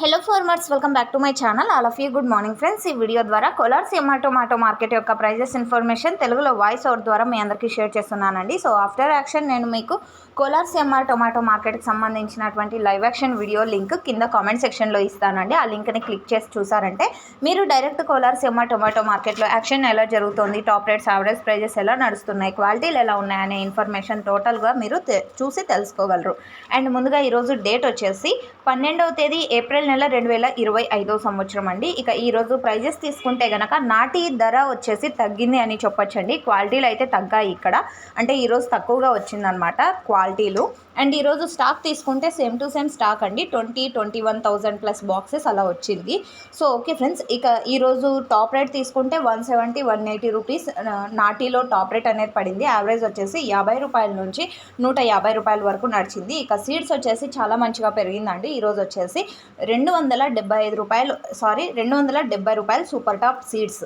Hello farmers, welcome back to my channel. All of you good morning friends. ఈ video ద్వారా కోలార్ సీమ tomato market యొక్క prices information తెలుగులో voice out ద్వారా మీ అందరికీ షేర్ చేస్తున్నానండి. సో ఆఫ్టర్ యాక్షన్ నేను మీకు కోలార్ సీమ టొమాటో మార్కెట్కి సంబంధించినటువంటి లైవ్ యాక్షన్ వీడియో లింక్ కింద కామెంట్ సెక్షన్లో ఇస్తానండి. ఆ లింక్ని క్లిక్ చేసి చూసారంటే మీరు డైరెక్ట్ కోలార్ సీమ టొమాటో మార్కెట్లో యాక్షన్ ఎలా జరుగుతుంది, టాప్ రేట్స్, యావరేజ్ ప్రైజెస్ ఎలా నడుస్తున్నాయి, క్వాలిటీలు ఎలా ఉన్నాయనే ఇన్ఫర్మేషన్ టోటల్గా మీరు చూసి తెలుసుకోగలరు. అండ్ ముందుగా ఈరోజు డేట్ వచ్చేసి 12వ తేదీ ఏప్రిల్ నెల 2025 సంవత్సరం అండి. ఇక ఈరోజు ప్రైజెస్ తీసుకుంటే గనక నాటి ధర వచ్చేసి తగ్గింది అని చెప్పొచ్చండి. క్వాలిటీలు అయితే తగ్గాయి ఇక్కడ, అంటే ఈరోజు తక్కువగా వచ్చిందనమాట క్వాలిటీలు. అండ్ ఈరోజు స్టాక్ తీసుకుంటే సేమ్ టు సేమ్ స్టాక్ అండి, 21,000 ప్లస్ బాక్సెస్ అలా వచ్చింది. సో ఓకే ఫ్రెండ్స్, ఇక ఈరోజు టాప్ రేట్ తీసుకుంటే 170-180 రూపీస్ నాటిలో టాప్ రేట్ అనేది పడింది. యావరేజ్ వచ్చేసి 50 రూపాయల నుంచి 150 రూపాయల వరకు నడిచింది. ఇక సీడ్స్ వచ్చేసి చాలా మంచిగా పెరిగిందండి. ఈరోజు వచ్చేసి 270 రూపాయలు సూపర్ టాప్ సీడ్స్.